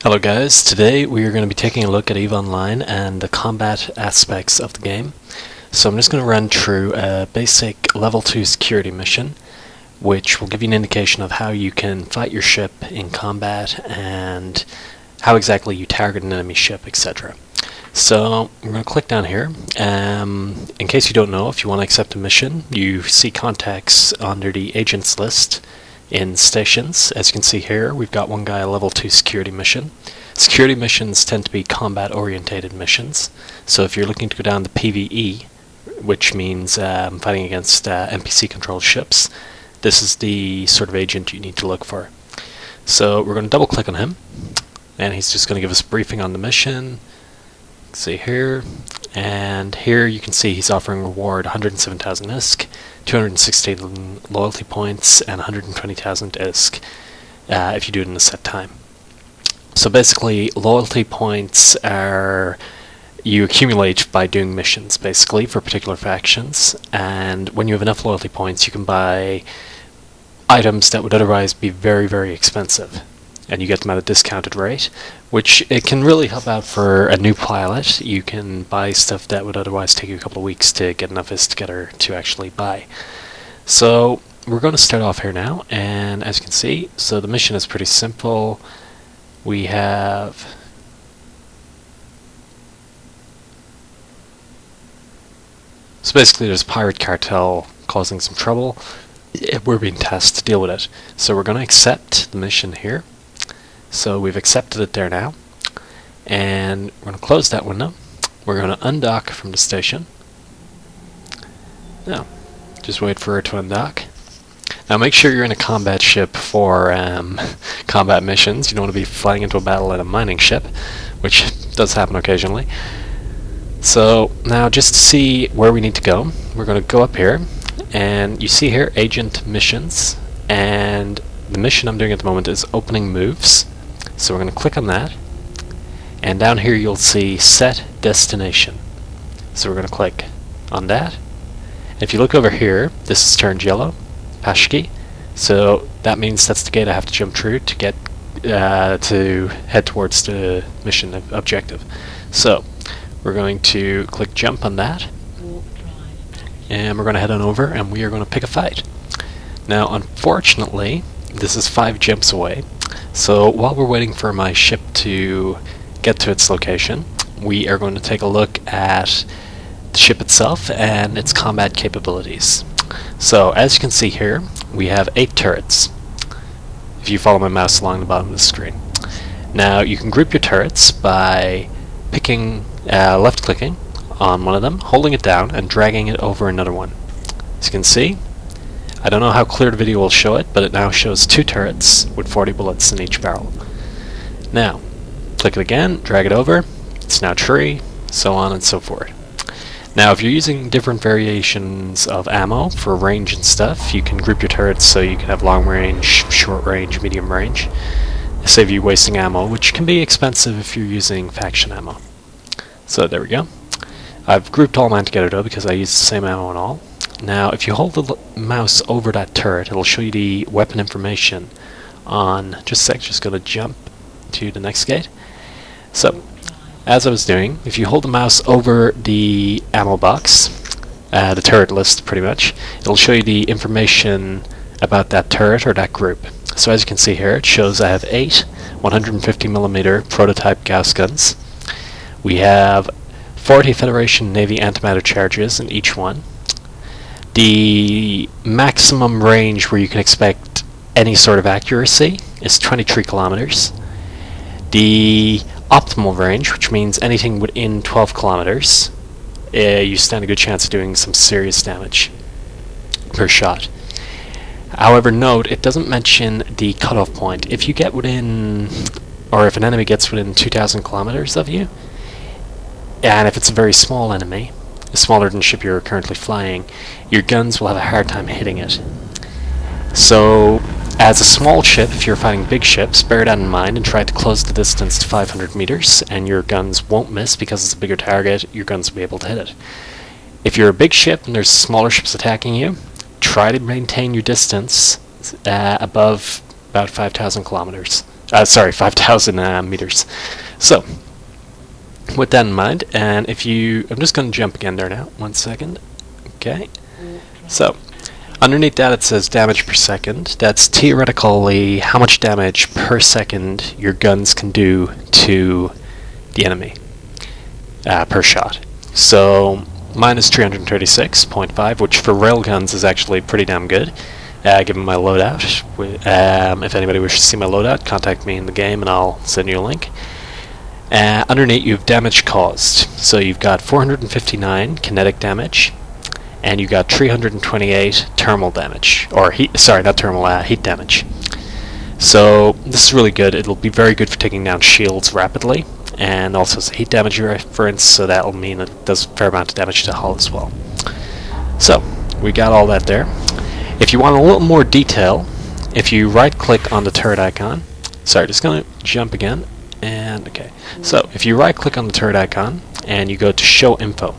Hello guys, today we are going to be taking a look at EVE Online and the combat aspects of the game. So I'm just going to run through a basic level 2 security mission, which will give you an indication of how you can fight your ship in combat and how exactly you target an enemy ship, etc. So we're going to click down here. In case you don't know, if you want to accept a mission, you see contacts under the agents list in stations. As you can see here, we've got one guy, a level 2 security mission. Security missions tend to be combat orientated missions, so if you're looking to go down the PvE, which means fighting against NPC controlled ships, this is the sort of agent you need to look for. So we're going to double click on him, and he's just going to give us a briefing on the mission. See here, and here you can see he's offering reward 107,000 ISK, 216 loyalty points, and 120,000 ISK if you do it in a set time. So basically, loyalty points are you accumulate by doing missions, basically, for particular factions, and when you have enough loyalty points, you can buy items that would otherwise be very, very expensive, and you get them at a discounted rate, which it can really help out for a new pilot. You can buy stuff that would otherwise take you a couple of weeks to get enough ISK together to actually buy. So we're going to start off here now, and as you can see, so the mission is pretty simple. We have so basically there's a pirate cartel causing some trouble. We're being tasked to deal with it. So we're going to accept the mission here. So we've accepted it there now, and we're going to close that window. We're going to undock from the station. Now, just wait for it to undock. Now make sure you're in a combat ship for combat missions. You don't want to be flying into a battle in a mining ship, which does happen occasionally. So now just to see where we need to go, we're going to go up here, and you see here agent missions, and the mission I'm doing at the moment is opening moves. So we're going to click on that, and down here you'll see set destination. So we're going to click on that. If you look over here, this is turned yellow, Pashki. So that means that's the gate I have to jump through to get to head towards the mission objective. So we're going to click jump on that, and we're going to head on over, and we are going to pick a fight. Now unfortunately, this is 5 jumps away, so while we're waiting for my ship to get to its location, we are going to take a look at the ship itself and its combat capabilities. So as you can see here, we have 8 turrets, if you follow my mouse along the bottom of the screen. Now you can group your turrets by picking, left-clicking on one of them, holding it down, and dragging it over another one. As you can see, I don't know how clear the video will show it, but it now shows 2 turrets with 40 bullets in each barrel. Now, click it again, drag it over, it's now 3, so on and so forth. Now if you're using different variations of ammo for range and stuff, you can group your turrets so you can have long range, short range, medium range. Save you wasting ammo, which can be expensive if you're using faction ammo. So there we go. I've grouped all mine together though because I use the same ammo and all. Now if you hold the mouse over that turret, it'll show you the weapon information on, just a sec, just going to jump to the next gate. So as I was doing, if you hold the mouse over the ammo box, the turret list pretty much, it'll show you the information about that turret or that group. So as you can see here, it shows I have 8 150mm prototype Gauss guns. We have 40 Federation Navy antimatter charges in each one. The maximum range where you can expect any sort of accuracy is 23 kilometers. The optimal range, which means anything within 12 kilometers, you stand a good chance of doing some serious damage per shot. However, note, it doesn't mention the cutoff point. If you get within, or if an enemy gets within 2,000 kilometers of you, and if it's a very small enemy, smaller than the ship you're currently flying, your guns will have a hard time hitting it. So, as a small ship, if you're fighting big ships, bear that in mind and try to close the distance to 500 meters, and your guns won't miss because it's a bigger target, your guns will be able to hit it. If you're a big ship and there's smaller ships attacking you, try to maintain your distance above about 5,000 kilometers. sorry, 5,000 meters. So, with that in mind, and if you, I'm just going to jump again there now. 1 second. Okay. So, underneath that it says damage per second. That's theoretically how much damage per second your guns can do to the enemy per shot. So mine is 336.5, which for railguns is actually pretty damn good, given my loadout. If anybody wishes to see my loadout, contact me in the game and I'll send you a link. Underneath you have damage caused. So you've got 459 kinetic damage, and you got 328 thermal damage, or heat, sorry, not thermal, heat damage. So this is really good. It'll be very good for taking down shields rapidly, and also it's a heat damage reference, so that'll mean it does a fair amount of damage to hull as well. So we got all that there. If you want a little more detail, if you right click on the turret icon, sorry, just gonna jump again, and okay. So if you right click on the turret icon and you go to show info,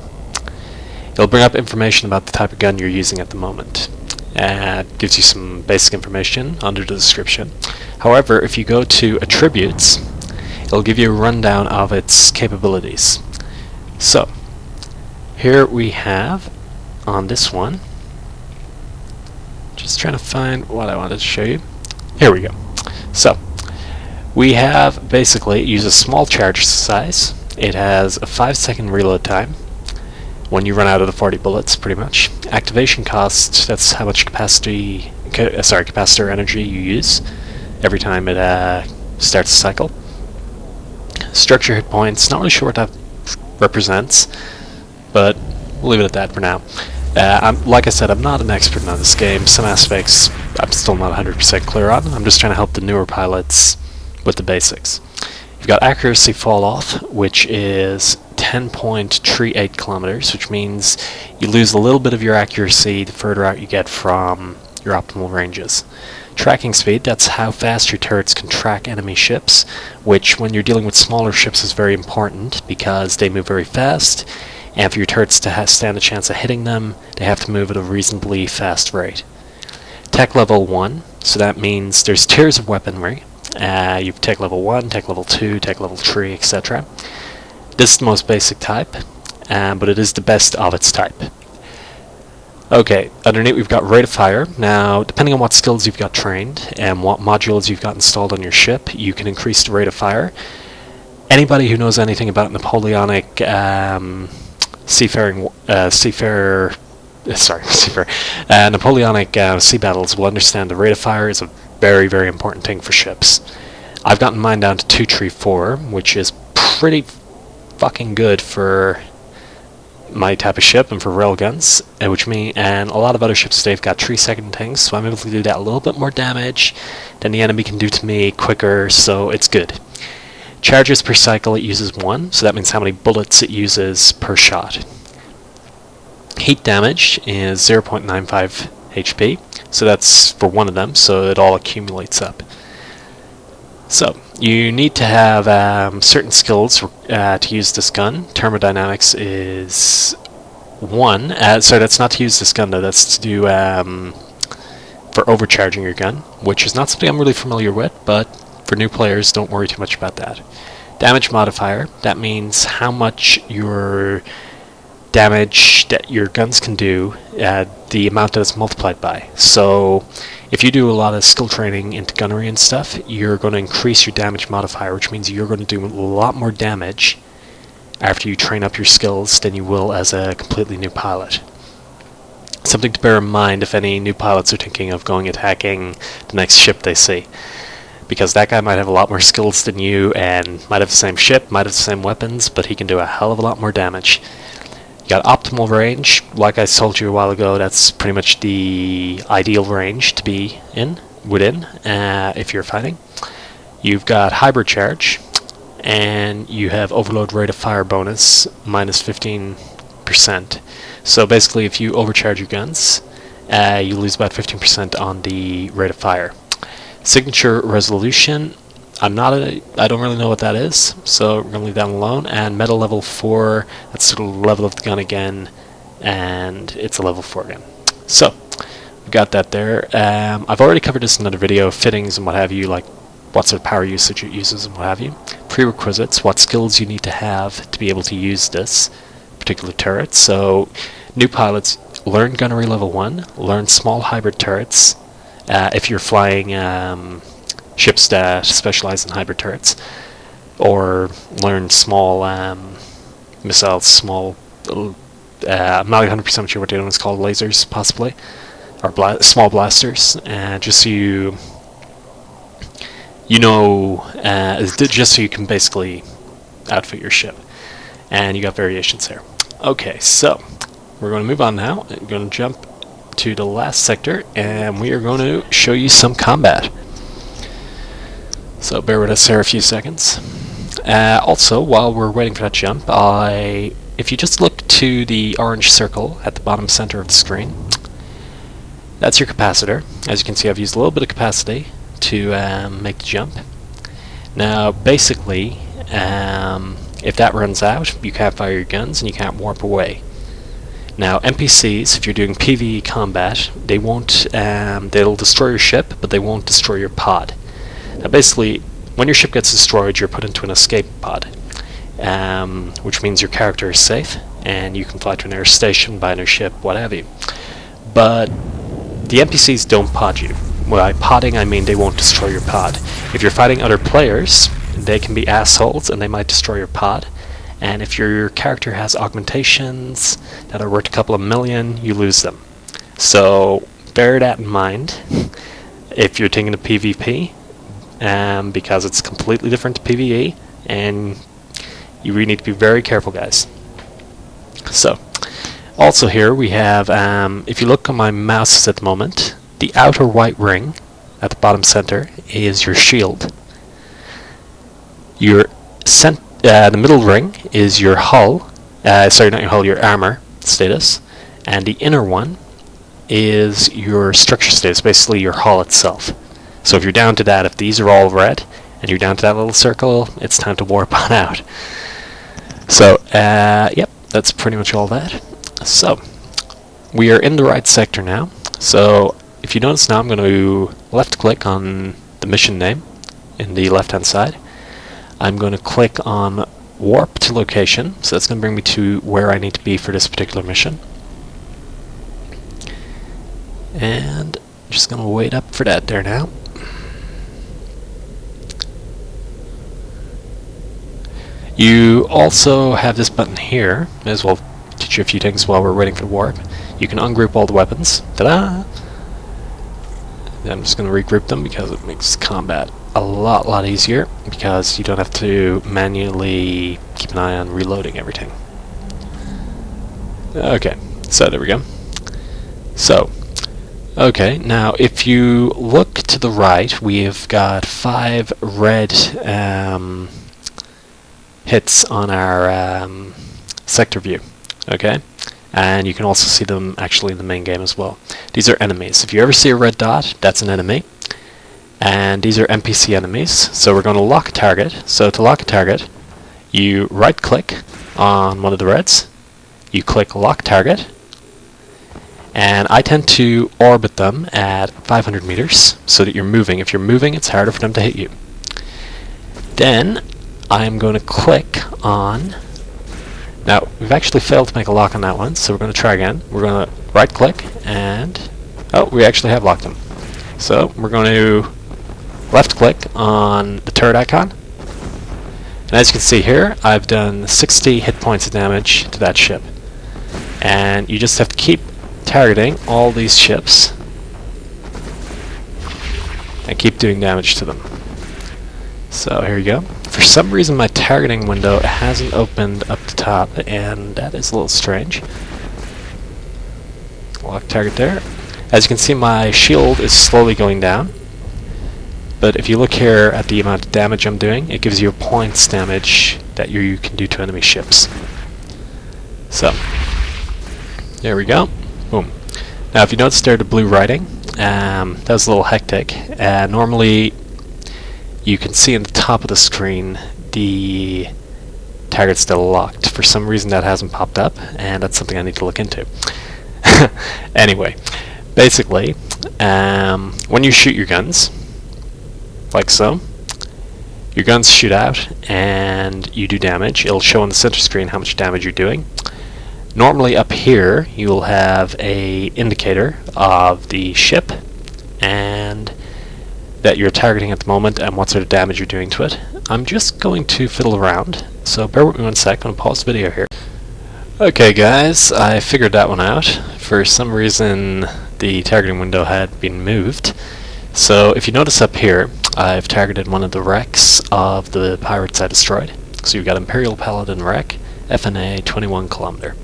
it'll bring up information about the type of gun you're using at the moment. It gives you some basic information under the description. However, if you go to attributes, it'll give you a rundown of its capabilities. So, here we have, on this one, just trying to find what I wanted to show you. Here we go. So, we have, basically, it uses small charge size. It has a 5-second reload time when you run out of the 40 bullets, pretty much. Activation cost, that's how much capacitor energy you use every time it starts a cycle. Structure hit points, not really sure what that represents, but we'll leave it at that for now. Like I said, I'm not an expert on this game. Some aspects I'm still not 100% clear on. I'm just trying to help the newer pilots with the basics. You've got accuracy fall off, which is 10.38 kilometers, which means you lose a little bit of your accuracy the further out you get from your optimal ranges. Tracking speed, that's how fast your turrets can track enemy ships, which when you're dealing with smaller ships is very important because they move very fast, and for your turrets to stand a chance of hitting them, they have to move at a reasonably fast rate. Tech level 1, so that means there's tiers of weaponry. You've tech level 1, tech level 2, tech level 3, etc. This is the most basic type, but it is the best of its type. Okay, underneath we've got rate of fire. Now, depending on what skills you've got trained and what modules you've got installed on your ship, you can increase the rate of fire. Anybody who knows anything about Napoleonic Napoleonic sea battles will understand the rate of fire is a very, very important thing for ships. I've gotten mine down to 234, which is pretty fucking good for my type of ship and for railguns, and a lot of other ships today have got 3-second things, so I'm able to do that a little bit more damage than the enemy can do to me quicker, so it's good. Charges per cycle, it uses 1, so that means how many bullets it uses per shot. Heat damage is 0.95 HP, so that's for one of them, so it all accumulates up. So, you need to have certain skills to use this gun. Thermodynamics is 1. Sorry, that's not to use this gun though, that's to do for overcharging your gun, which is not something I'm really familiar with, but for new players, don't worry too much about that. Damage modifier, that means how much your damage that your guns can do, the amount that it's multiplied by. So if you do a lot of skill training into gunnery and stuff, you're going to increase your damage modifier, which means you're going to do a lot more damage after you train up your skills than you will as a completely new pilot. Something to bear in mind if any new pilots are thinking of going attacking the next ship they see, because that guy might have a lot more skills than you and might have the same ship, might have the same weapons, but he can do a hell of a lot more damage. You got optimal range. Like I told you a while ago, that's pretty much the ideal range to be within if you're fighting. You've got hybrid charge, and you have overload rate of fire bonus minus 15%. So basically, if you overcharge your guns, you lose about 15% on the rate of fire. Signature resolution, I don't really know what that is, so we're going to leave that alone. And metal level 4, that's the level of the gun again, and it's a level 4 gun. So, we got that there. I've already covered this in another video, fittings and what have you, like what sort of power usage it uses and what have you. Prerequisites, what skills you need to have to be able to use this particular turret. So new pilots, learn gunnery level 1, learn small hybrid turrets if you're flying ships that specialize in hybrid turrets, or learn small missiles, small, I'm not 100% sure what the other one's called, lasers possibly, or small blasters, just so you know, just so you can basically outfit your ship. And you got variations here. Okay, so we're going to move on now. We're going to jump to the last sector, and we are going to show you some combat. So bear with us here a few seconds. Also, while we're waiting for that jump, if you just look to the orange circle at the bottom center of the screen, that's your capacitor. As you can see, I've used a little bit of capacity to make the jump. Now, basically, if that runs out, you can't fire your guns and you can't warp away. Now, NPCs, if you're doing PvE combat, they won't. They'll destroy your ship, but they won't destroy your pod. Now, basically, when your ship gets destroyed, you're put into an escape pod, which means your character is safe and you can fly to an air station, buy a new ship, what have you. But the NPCs don't pod you. By podding, I mean they won't destroy your pod. If you're fighting other players, they can be assholes and they might destroy your pod. And if your character has augmentations that are worth a couple of million, you lose them. So bear that in mind if you're thinking of PvP, because it's completely different to PvE, and you really need to be very careful, guys. So, also here we have, if you look on my mouse at the moment, the outer white ring at the bottom center is your shield. The middle ring is your hull, sorry, not your hull, your armor status, and the inner one is your structure status, basically your hull itself. So if you're down to that, if these are all red, and you're down to that little circle, it's time to warp on out. So, yep, that's pretty much all that. So, we are in the right sector now. So, if you notice now, I'm going to left-click on the mission name in the left-hand side. I'm going to click on Warp to Location, so that's going to bring me to where I need to be for this particular mission. And I'm just going to wait up for that there now. You also have this button here. May as well teach you a few things while we're waiting for the warp. You can ungroup all the weapons. Ta-da! I'm just going to regroup them because it makes combat a lot easier, because you don't have to manually keep an eye on reloading everything. Okay, so there we go. So, okay, now if you look to the right, we've got 5 red hits on our sector view, okay? And you can also see them actually in the main game as well. These are enemies. If you ever see a red dot, that's an enemy. And these are NPC enemies. So we're going to lock a target. So to lock a target, you right-click on one of the reds, you click Lock Target, and I tend to orbit them at 500 meters so that you're moving. If you're moving, it's harder for them to hit you. Then I'm going to click on... Now, we've actually failed to make a lock on that one, so we're going to try again. We're going to right-click, and... Oh, we actually have locked them. So, we're going to left-click on the turret icon. And as you can see here, I've done 60 hit points of damage to that ship. And you just have to keep targeting all these ships and keep doing damage to them. So here you go. For some reason my targeting window hasn't opened up the top, and that is a little strange. Lock target there. As you can see, my shield is slowly going down. But if you look here at the amount of damage I'm doing, it gives you a points damage that you can do to enemy ships. So, there we go. Boom. Now if you notice there the blue writing, that was a little hectic. Normally you can see in the top of the screen the target's still locked. For some reason that hasn't popped up, and that's something I need to look into. Anyway, basically, when you shoot your guns, like so, Your guns shoot out and you do damage. It'll show on the center screen how much damage you're doing. Normally up here you'll have a indicator of the ship and that you're targeting at the moment and what sort of damage you're doing to it. I'm just going to fiddle around, so bear with me one sec. I'm going to pause the video here. Okay guys, I figured that one out. For some reason the targeting window had been moved. So if you notice up here, I've targeted one of the wrecks of the pirates I destroyed. So you've got Imperial Paladin wreck, FNA 21 kilometer.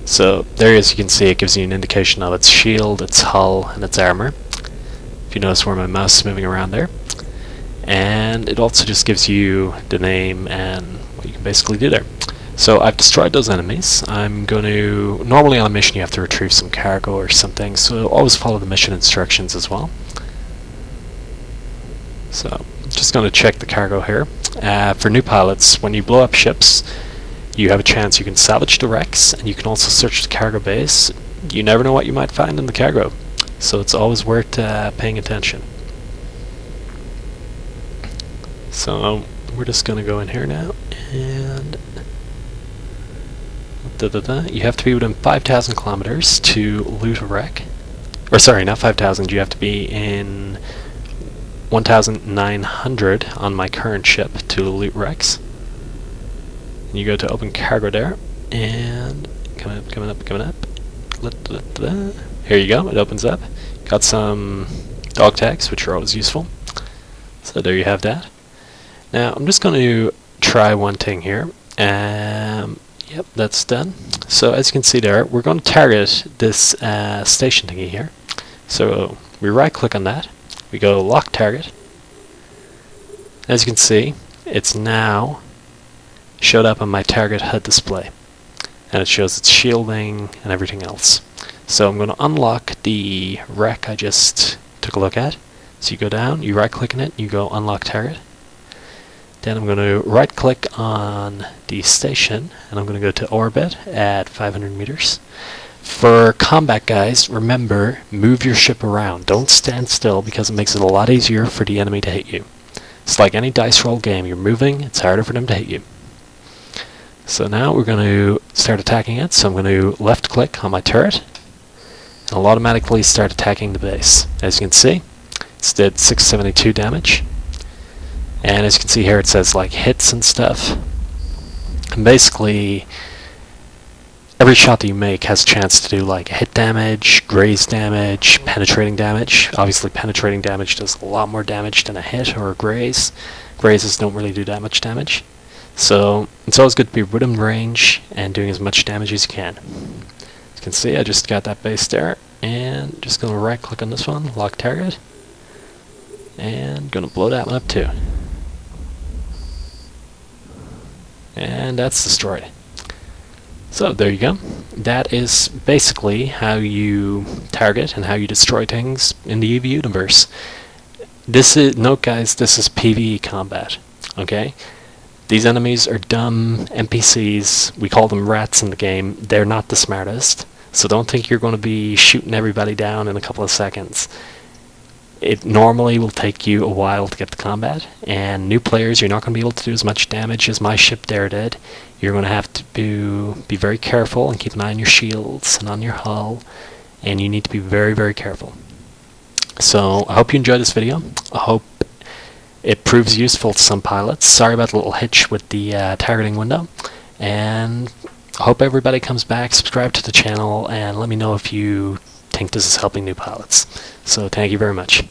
So there, as you can see, it gives you an indication of its shield, its hull, and its armor. If you notice where my mouse is moving around there. And it also just gives you the name and what you can basically do there. So I've destroyed those enemies. I'm going to... Normally on a mission you have to retrieve some cargo or something, so always follow the mission instructions as well. So I'm just going to check the cargo here. For new pilots, when you blow up ships, you have a chance you can salvage the wrecks, and you can also search the cargo base. You never know what you might find in the cargo, so it's always worth paying attention. So we're just going to go in here now, and you have to be within 5,000 kilometers to loot a wreck. Or sorry, not 5,000, you have to be in 1,900 on my current ship to loot wrecks. And you go to open cargo there, and coming up. Here you go, it opens up. Got some dog tags, which are always useful. So there you have that. Now I'm just going to try one thing here. Yep, that's done. So as you can see there, we're going to target this station thingy here. So we right click on that, we go lock target. As you can see, it's now showed up on my target HUD display. And it shows its shielding and everything else. So I'm going to unlock the wreck I just took a look at. So you go down, you right click on it, you go unlock target. Then I'm going to right click on the station and I'm going to go to orbit at 500 meters. For combat guys, remember, move your ship around. Don't stand still because it makes it a lot easier for the enemy to hit you. It's like any dice roll game, you're moving, it's harder for them to hit you. So now we're going to start attacking it, so I'm going to left click on my turret and it'll automatically start attacking the base. As you can see, it's did 672 damage. And as you can see here, it says like hits and stuff. And basically, every shot that you make has a chance to do like hit damage, graze damage, penetrating damage. Obviously, penetrating damage does a lot more damage than a hit or a graze. Grazes don't really do that much damage. So it's always good to be within range and doing as much damage as you can. As you can see, I just got that base there, and just going to right click on this one, lock target, and going to blow that one up too. And that's destroyed. So there you go. That is basically how you target and how you destroy things in the EVE universe. This is, note guys, this is PvE combat, okay? These enemies are dumb NPCs. We call them rats in the game. They're not the smartest. So don't think you're going to be shooting everybody down in a couple of seconds. It normally will take you a while to get the combat, and new players, you're not going to be able to do as much damage as my ship there did. You're going to have to be very careful and keep an eye on your shields and on your hull, and you need to be very, very careful. So I hope you enjoyed this video. I hope it proves useful to some pilots. Sorry about the little hitch with the targeting window, and I hope everybody comes back, subscribe to the channel, and let me know if you think this is helping new pilots. So thank you very much.